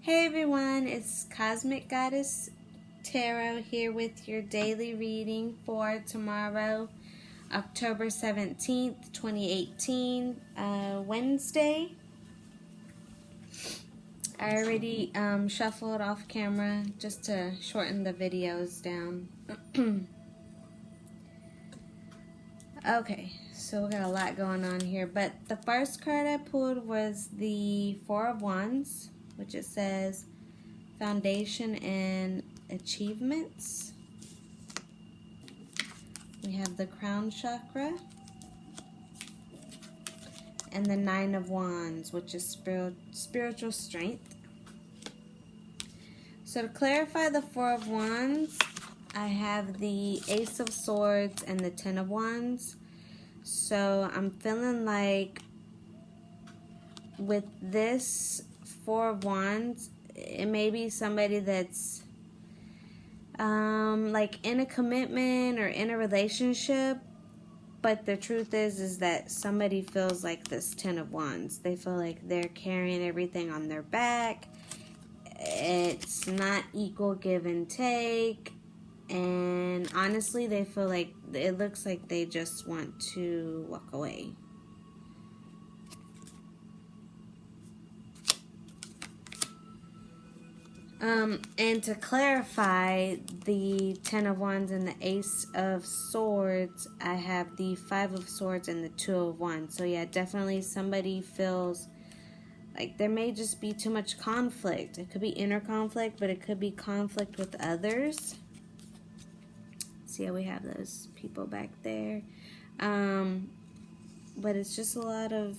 Hey everyone, it's Cosmic Goddess Tarot here with your daily reading for tomorrow, October 17th, 2018, Wednesday. I already shuffled off camera just to shorten the videos down. Okay, so we got a lot going on here, but the first card I pulled was the Four of Wands, which it says Foundation and Achievements. We have the Crown Chakra and the Nine of Wands, which is spiritual strength. So to clarify the Four of Wands, I have the Ace of Swords and the Ten of Wands. So I'm feeling like with this Four of Wands, it may be somebody that's like in a commitment or in a relationship, but the truth is that somebody feels like this Ten of Wands. They feel like they're carrying everything on their back. It's not equal give and take, and honestly they feel like it looks like they just want to walk away. And to clarify the Ten of Wands and the Ace of Swords, I have the Five of Swords and the Two of Wands. So yeah, definitely somebody feels like there may just be too much conflict. It could be inner conflict, but it could be conflict with others. See how we have those people back there. But it's just a lot of,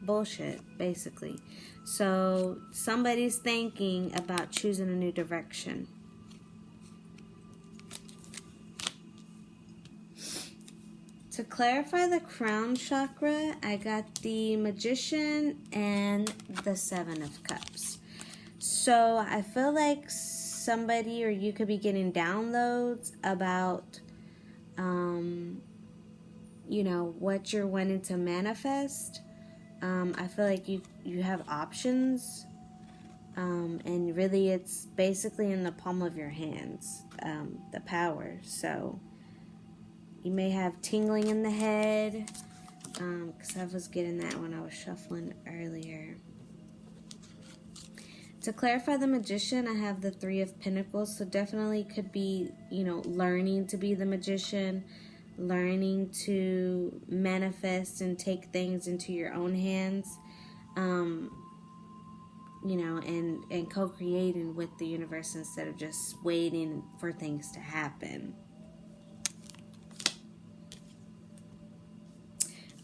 bullshit, basically. So somebody's thinking about choosing a new direction. To clarify the Crown Chakra, I got the Magician and the Seven of Cups. So I feel like somebody, or you could be getting downloads about, what you're wanting to manifest. I feel like you have options, and really it's basically in the palm of your hands, the power. So you may have tingling in the head, because I was getting that when I was shuffling earlier. To clarify the Magician, I have the Three of Pentacles, so definitely could be, learning to be the magician, learning to manifest and take things into your own hands, and co-creating with the universe instead of just waiting for things to happen.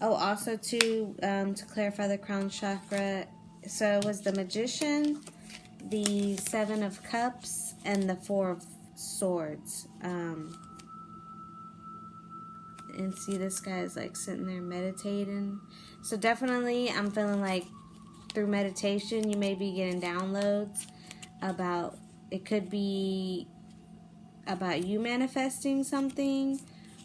Oh, also to clarify the Crown Chakra, so it was the Magician, the Seven of Cups, and the Four of Swords. And see, this guy is like sitting there meditating. So definitely I'm feeling like through meditation you may be getting downloads about, it could be about you manifesting something,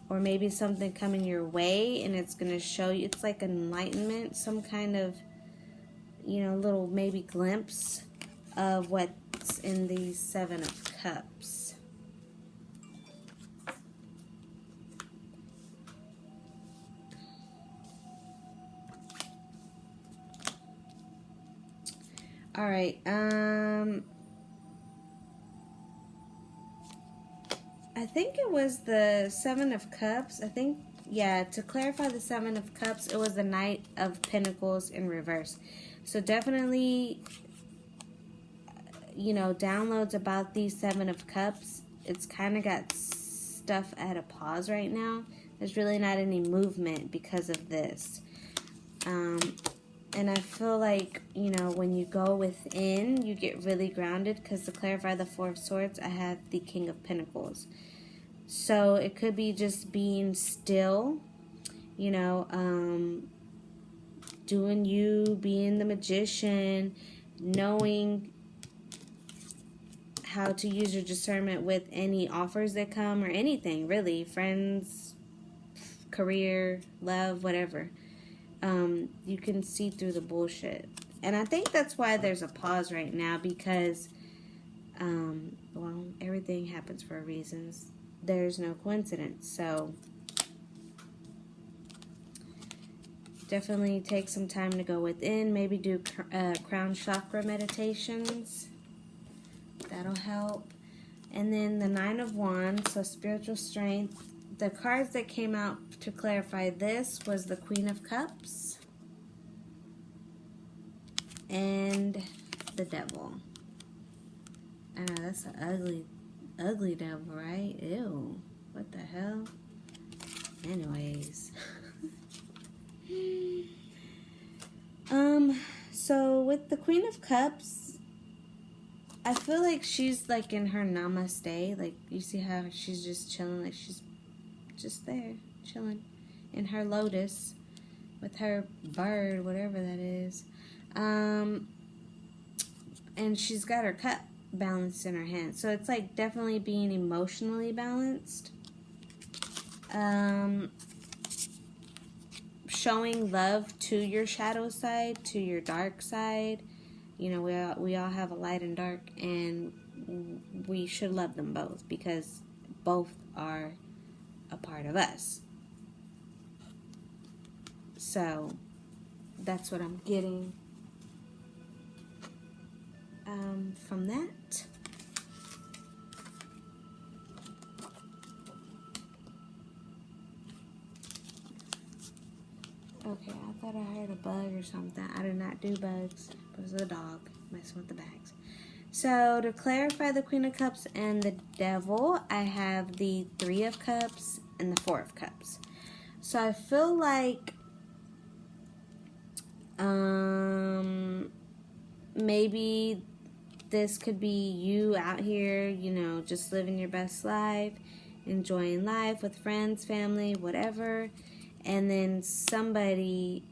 or maybe something coming your way and it's going to show you, it's like enlightenment, some kind of, little maybe glimpse of what's in the Seven of Cups. All right, I think it was the Seven of Cups. To clarify the Seven of Cups, it was the Knight of Pentacles in reverse. So definitely, downloads about these Seven of Cups. It's kind of got stuff at a pause right now. There's really not any movement because of this. And I feel like, when you go within, you get really grounded, because to clarify the Four of Swords, I have the King of Pentacles. So it could be just being still, doing you, being the magician, knowing how to use your discernment with any offers that come, or anything, really, friends, career, love, whatever. You can see through the bullshit. And I think that's why there's a pause right now, because, well, everything happens for reasons. There's no coincidence. So definitely take some time to go within. Maybe do crown chakra meditations. That'll help. And then the Nine of Wands, so spiritual strength. The cards that came out to clarify this was the Queen of Cups and the Devil. I know, that's an ugly devil, right? Ew. What the hell? Anyways. So with the Queen of Cups, I feel like she's like in her namaste. Like, you see how she's just chilling, like she's just there, chilling in her lotus with her bird, whatever that is. And she's got her cup balanced in her hand. So it's like definitely being emotionally balanced. Showing love to your shadow side, to your dark side. You know, we all have a light and dark, and we should love them both, because both are a part of us. So that's what I'm getting from that. Okay, I thought I heard a bug or something. I do not do bugs. It was a dog messing with the bags. So to clarify the Queen of Cups and the Devil, I have the Three of Cups and the Four of Cups. So I feel like maybe this could be you out here, you know, just living your best life, enjoying life with friends, family, whatever. And then somebody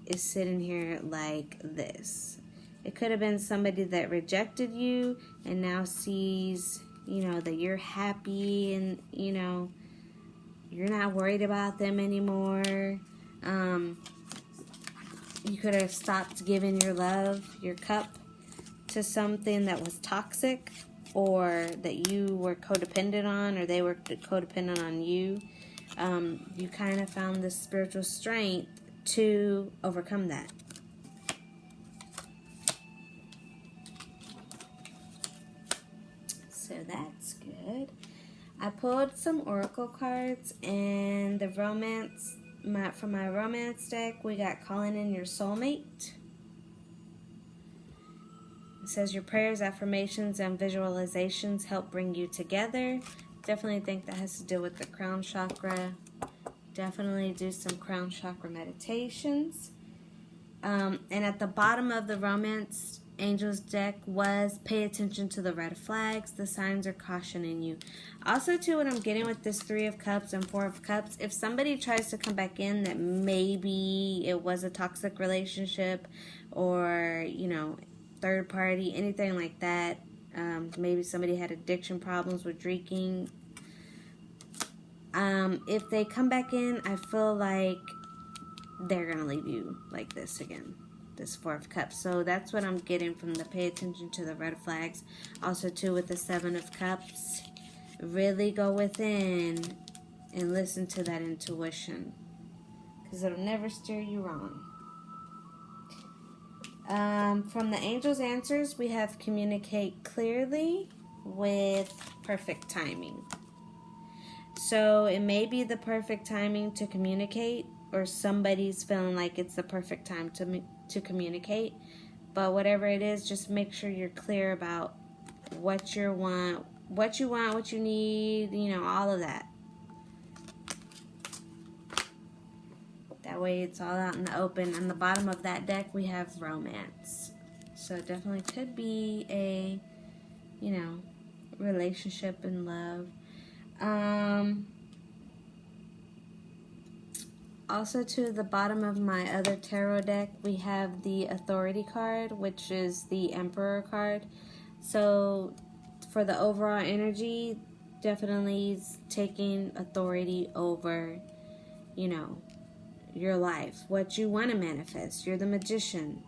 is sitting here like this. It could have been somebody that rejected you and now sees, you know, that you're happy and, you know, you're not worried about them anymore. You could have stopped giving your love, your cup, to something that was toxic, or that you were codependent on, or they were codependent on you. You kind of found this spiritual strength to overcome that. So that's good. I pulled some oracle cards, and the romance, for my romance deck, we got Calling in Your Soulmate. It says your prayers, affirmations, and visualizations help bring you together. Definitely think that has to do with the crown chakra. Definitely do some crown chakra meditations. And at the bottom of the romance angels deck was pay attention to the red flags. The signs are cautioning you. Also, too, what I'm getting with this Three of Cups and Four of Cups, if somebody tries to come back in that maybe it was a toxic relationship, or, you know, third party, anything like that, maybe somebody had addiction problems with drinking. If they come back in, I feel like they're going to leave you like this again, this Four of Cups. So that's what I'm getting from the pay attention to the red flags. Also, too, with the Seven of Cups, really go within and listen to that intuition, because it'll never steer you wrong. From the angels' answers, we have communicate clearly with perfect timing. So it may be the perfect timing to communicate, or somebody's feeling like it's the perfect time to communicate. But whatever it is, just make sure you're clear about what you want, what you need, you know, all of that. That way it's all out in the open. On the bottom of that deck, we have romance. So it definitely could be a, you know, relationship and love. Also, to the bottom of my other tarot deck, we have the Authority card, which is the Emperor card. So for the overall energy, definitely taking authority over, you know, your life, what you want to manifest. You're the magician.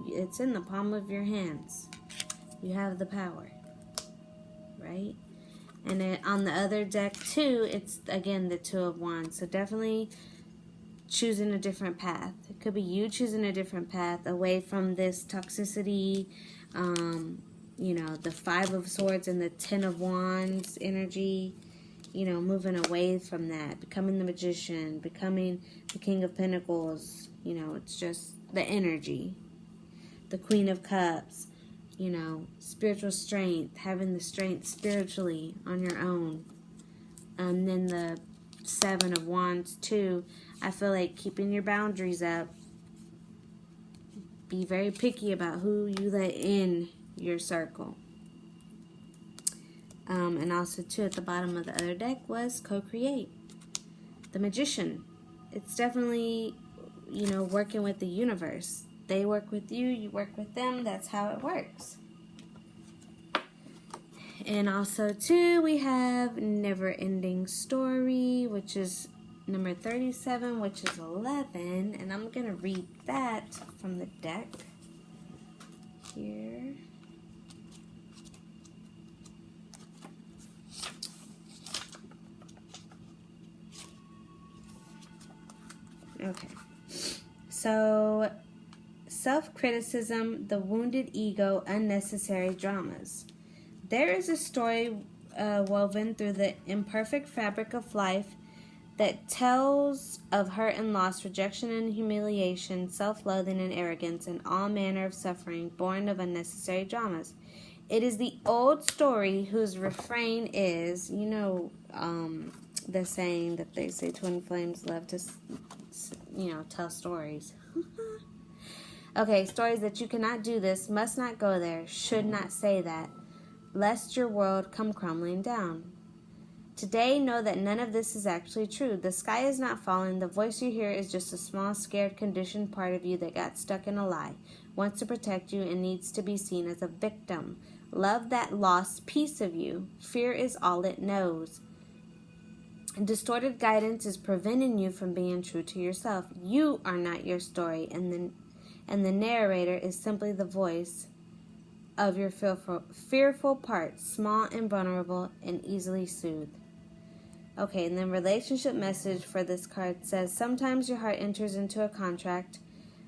It's in the palm of your hands. You have the power, right? And then on the other deck too, it's again the Two of Wands. So definitely choosing a different path. It could be you choosing a different path away from this toxicity, the Five of Swords and the Ten of Wands energy, moving away from that, becoming the Magician, becoming the King of Pentacles. It's just the energy. The Queen of Cups, spiritual strength, having the strength spiritually on your own. And then the Seven of Wands too. I feel like keeping your boundaries up. Be very picky about who you let in your circle. And also too, at the bottom of the other deck was co-create. The Magician. It's definitely, working with the universe. They work with you, you work with them. That's how it works. And also too, we have Never Ending Story, which is number 37, which is 11. And I'm going to read that from the deck here. Okay. So, self-criticism, the wounded ego, unnecessary dramas. There is a story woven through the imperfect fabric of life that tells of hurt and loss, rejection and humiliation, self-loathing and arrogance, and all manner of suffering born of unnecessary dramas. It is the old story whose refrain is, the saying that they say twin flames love to, tell stories. Okay, stories that you cannot do this, must not go there, should not say that, lest your world come crumbling down. Today, know that none of this is actually true. The sky is not falling. The voice you hear is just a small, scared, conditioned part of you that got stuck in a lie, wants to protect you, and needs to be seen as a victim. Love that lost piece of you. Fear is all it knows. Distorted guidance is preventing you from being true to yourself. You are not your story, and the narrator is simply the voice of your fearful part, small and vulnerable and easily soothed. Okay, and then relationship message for this card says, sometimes your heart enters into a contract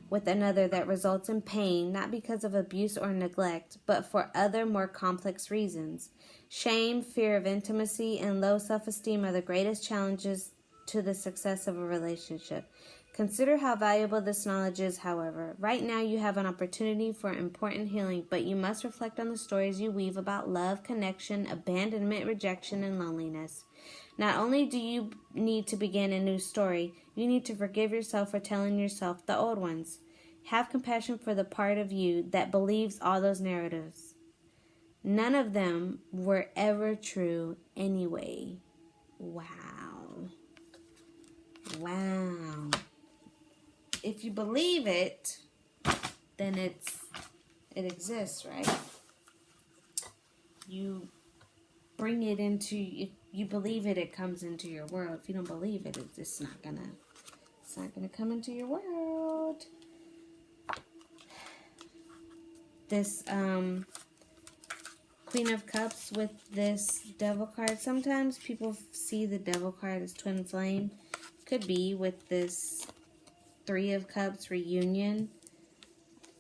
with another that results in pain, not because of abuse or neglect, but for other more complex reasons. Shame, fear of intimacy, and low self-esteem are the greatest challenges to the success of a relationship. Consider how valuable this knowledge is, however. Right now you have an opportunity for important healing, but you must reflect on the stories you weave about love, connection, abandonment, rejection, and loneliness. Not only do you need to begin a new story, you need to forgive yourself for telling yourself the old ones. Have compassion for the part of you that believes all those narratives. None of them were ever true anyway. Wow. Wow. If you believe it, then it exists, right? You bring it into, if you believe it, it comes into your world. If you don't believe it, it's not gonna come into your world. This Queen of Cups with this Devil card. Sometimes people see the Devil card as twin flame. Could be with this Three of Cups reunion.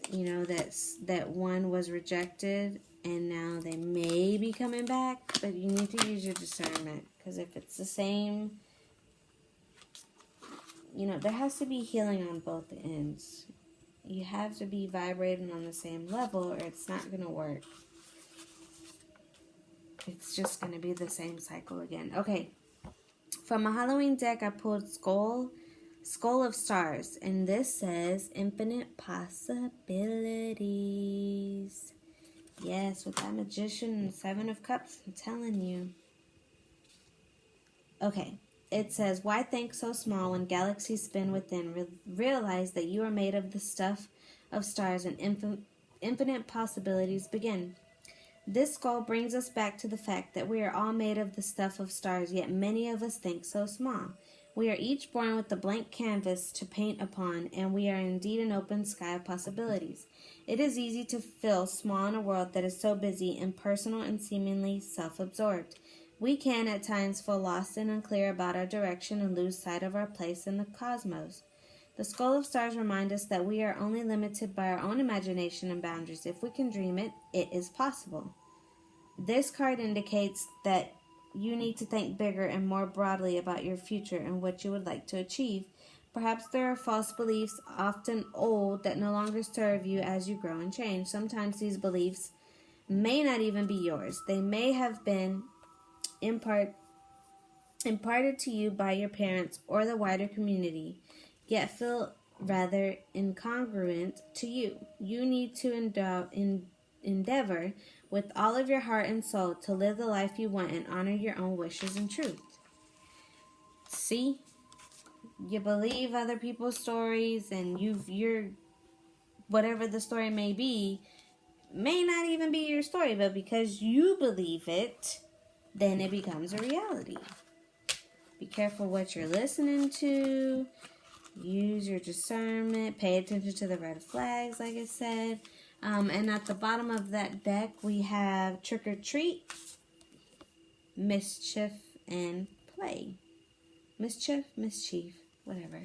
That one was rejected and now they may be coming back, but you need to use your discernment, because if it's the same, there has to be healing on both ends. You have to be vibrating on the same level or it's not going to work. It's just going to be the same cycle again. Okay, from a Halloween deck, I pulled Skull of Stars, and this says infinite possibilities. Yes, with that Magician and Seven of Cups, I'm telling you. Okay, it says, why think so small when galaxies spin within? Realize that you are made of the stuff of stars and infinite possibilities begin. This skull brings us back to the fact that we are all made of the stuff of stars, yet many of us think so small. We are each born with a blank canvas to paint upon, and we are indeed an open sky of possibilities. It is easy to feel small in a world that is so busy, impersonal, and seemingly self-absorbed. We can at times feel lost and unclear about our direction and lose sight of our place in the cosmos. The skull of stars reminds us that we are only limited by our own imagination and boundaries. If we can dream it, it is possible. This card indicates that you need to think bigger and more broadly about your future and what you would like to achieve. Perhaps there are false beliefs, often old, that no longer serve you as you grow and change. Sometimes these beliefs may not even be yours. They may have been imparted to you by your parents or the wider community, yet feel rather incongruent to you. You need to endeavor with all of your heart and soul to live the life you want and honor your own wishes and truth. See? You believe other people's stories, and you're whatever the story may be, may not even be your story, but because you believe it, then it becomes a reality. Be careful what you're listening to. Use your discernment. Pay attention to the red flags, like I said. And at the bottom of that deck, we have Trick or Treat, Mischief, and Play. Mischief, whatever.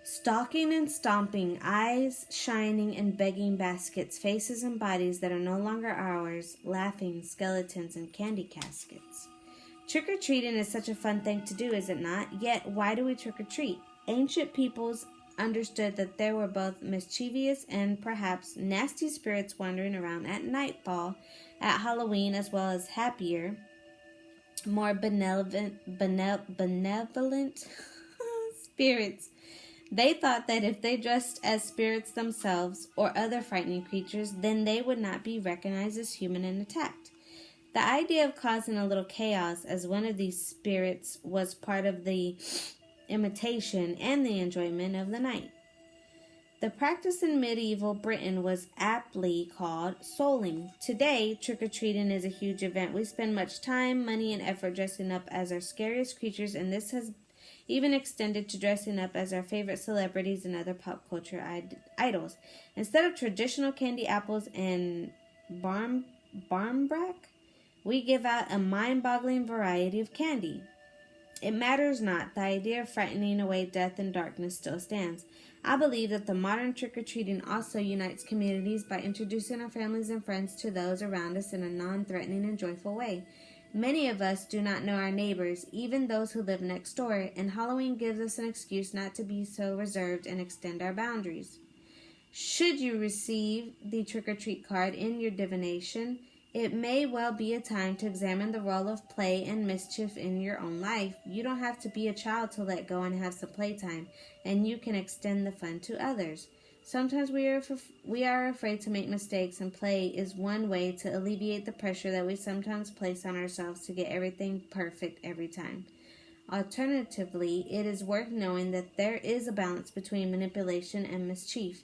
Stalking and stomping, eyes shining and begging baskets, faces and bodies that are no longer ours, laughing skeletons and candy caskets. Trick-or-treating is such a fun thing to do, is it not? Yet, why do we trick-or-treat? Ancient peoples understood that there were both mischievous and perhaps nasty spirits wandering around at nightfall at Halloween, as well as happier, more benevolent spirits. They thought that if they dressed as spirits themselves or other frightening creatures, then they would not be recognized as human and attacked. The idea of causing a little chaos as one of these spirits was part of the imitation and the enjoyment of the night. The practice in medieval Britain was aptly called souling. Today, trick-or-treating is a huge event. We spend much time, money, and effort dressing up as our scariest creatures, and this has even extended to dressing up as our favorite celebrities and other pop culture idols. Instead of traditional candy apples and barmbrack, we give out a mind-boggling variety of candy. It matters not. The idea of frightening away death and darkness still stands. I believe that the modern trick-or-treating also unites communities by introducing our families and friends to those around us in a non-threatening and joyful way. Many of us do not know our neighbors, even those who live next door, and Halloween gives us an excuse not to be so reserved and extend our boundaries. Should you receive the trick-or-treat card in your divination, it may well be a time to examine the role of play and mischief in your own life. You don't have to be a child to let go and have some playtime, and you can extend the fun to others. Sometimes we are afraid to make mistakes, and play is one way to alleviate the pressure that we sometimes place on ourselves to get everything perfect every time. Alternatively, it is worth knowing that there is a balance between manipulation and mischief.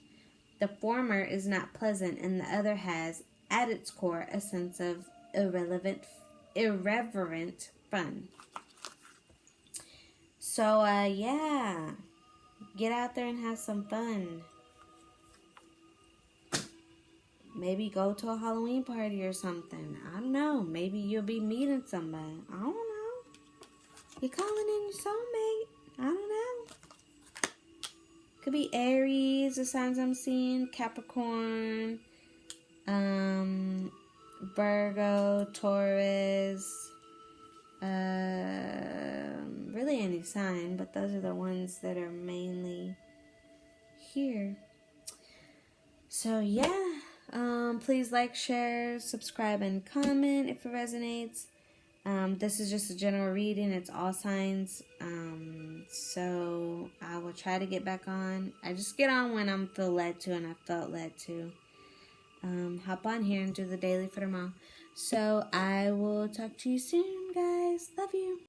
The former is not pleasant, and the other has, at its core, a sense of irreverent fun. So, yeah. Get out there and have some fun. Maybe go to a Halloween party or something. I don't know. Maybe you'll be meeting somebody. I don't know. You're calling in your soulmate. I don't know. Could be Aries, the signs I'm seeing. Capricorn. Virgo, Taurus, really any sign, but those are the ones that are mainly here. So yeah, please like, share, subscribe, and comment if it resonates. This is just a general reading. It's all signs. So I will try to get back on. I just get on when I'm feel led to, and I felt led to. Hop on here and do the daily for tomorrow. So I will talk to you soon, guys. Love you.